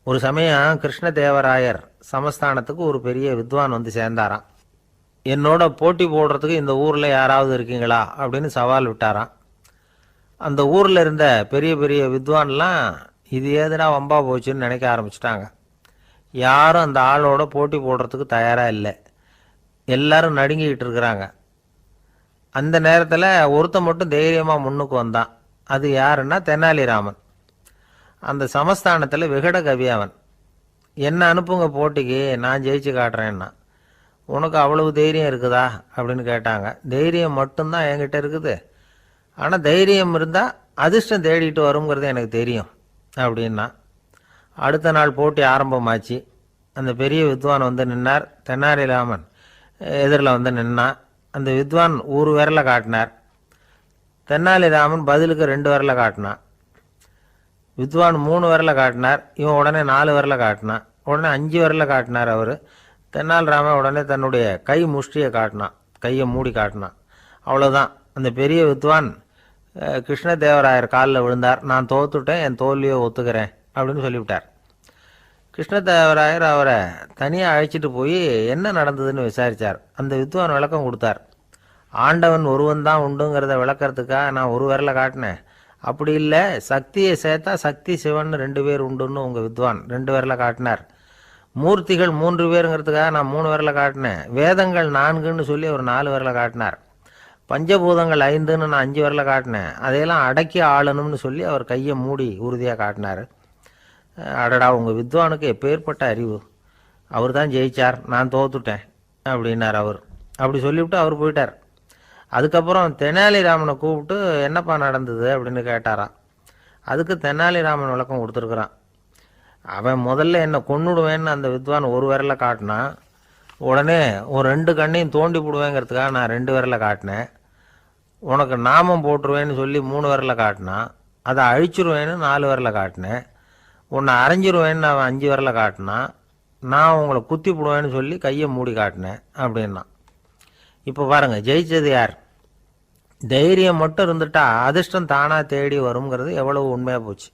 ஒரு சமயம் கிருஷ்ணதேவராயர் சமஸ்தானத்துக்கு ஒரு பெரிய வித்வான் வந்து சேர்ந்தாராம். என்னோட போட்டி போடுறதுக்கு இந்த ஊரில் யாராவது இருக்கீங்களா அப்படின்னு சவால் விட்டாராம். அந்த ஊரில் இருந்த பெரிய பெரிய வித்வான்லாம் இது ஏதுனா வம்பா போச்சுன்னு நினைக்க ஆரம்பிச்சிட்டாங்க. யாரும் அந்த ஆளோட போட்டி போடுறதுக்கு தயாராக இல்லை. எல்லாரும் நடுங்கிக்கிட்டு இருக்கிறாங்க. அந்த நேரத்தில் ஒருத்தன் மட்டும் தைரியமாக முன்னுக்கு வந்தான். அது யாருன்னா தெனாலிராமன். அந்த சமஸ்தானத்தில் விகட கவி அவன். என்ன அனுப்புங்க போட்டிக்கு, நான் ஜெயிச்சு காட்டுறேன்னா. உனக்கு அவ்வளவு தைரியம் இருக்குதா அப்படின்னு கேட்டாங்க. தைரியம் மட்டும்தான் என்கிட்ட இருக்குது, ஆனால் தைரியம் இருந்தால் அதிர்ஷ்டம் தேடிட்டு வருங்கிறது எனக்கு தெரியும் அப்படின்னா. அடுத்த நாள் போட்டி ஆரம்பமாச்சு. அந்த பெரிய வித்வான் வந்து நின்னார். தெனாலிராமன் எதிரில் வந்து நின்னான். அந்த வித்வான் ஒரு விரலை காட்டினார். தெனாலிராமன் பதிலுக்கு 2 விரலை காட்டினான். வித்வான் 3 விரலை காட்டினார். இவன் உடனே 4 விரலை காட்டினான். உடனே 5 விரலை காட்டினார் அவர். தெனாலிராமன் உடனே தன்னுடைய கை முஷ்டியை காட்டினான், கையை மூடி காட்டினான். அவ்வளோதான். அந்த பெரிய வித்வான் கிருஷ்ணதேவராயர் காலில் விழுந்தார். நான் தோத்துட்டேன், என் தோல்வியை ஒத்துக்கிறேன் அப்படின்னு சொல்லிவிட்டார். கிருஷ்ணதேவராயர் அவரை தனியாக அழைச்சிட்டு போய் என்ன நடந்ததுன்னு விசாரித்தார். அந்த வித்வான் விளக்கம் கொடுத்தார். ஆண்டவன் ஒருவன் தான் உண்டுங்கிறத விளக்கிறதுக்காக நான் ஒரு விரலை காட்டினேன். அப்படி இல்லை, சக்தியை சேர்த்தா சக்தி சிவன் 2 பேர் உண்டுன்னு உங்கள் வித்வான் 2 விரலை காட்டினார். மூர்த்திகள் 3 பேருங்கிறதுக்காக நான் 3 விரலை காட்டினேன். வேதங்கள் 4ன்னு சொல்லி ஒரு 4 விரலை காட்டினார். பஞ்சபூதங்கள் 5ன்னு நான் 5 விரலை காட்டினேன். அதையெல்லாம் அடக்கி ஆளணும்னு சொல்லி அவர் கையை மூடி உறுதியாக காட்டினார். அடடா, உங்கள் வித்வானுக்கு எப்பேற்பட்ட அறிவு! அவர் தான் ஜெயிச்சார், நான் தோத்துட்டேன் அப்படின்னார் அவர். அப்படி சொல்லிவிட்டு அவர் போயிட்டார். அதுக்கப்புறம் தெனாலிராமனை கூப்பிட்டு என்னப்பா நடந்தது அப்படின்னு கேட்டாராம். அதுக்கு தெனாலிராமன் விளக்கம் கொடுத்துருக்குறான். அவன் முதல்ல என்னை கொன்னுடுவேன்னு அந்த வித்வான் ஒரு விரலை காட்டினான். உடனே ஒரு 2 கண்ணையும் தோண்டி போடுவேங்கிறதுக்காக நான் 2 விரலை காட்டினேன். உனக்கு நாமம் போட்டுருவேன்னு சொல்லி 3 விரலை காட்டினான். அதை அழிச்சிருவேன்னு 4 விரலை காட்டினேன். உன்னை அரைஞ்சிருவேன்னு அவன் 5 விரலை காட்டினான். நான் உங்களை குத்தி போடுவேன்னு சொல்லி கையை மூடி காட்டினேன் அப்படின்னா. இப்போ பாருங்க, ஜெயிச்சது யார்? தைரியம் மட்டும் இருந்துட்டா அதிர்ஷ்டம் தானாக தேடி வருங்கிறது எவ்வளவு உண்மையாக போச்சு.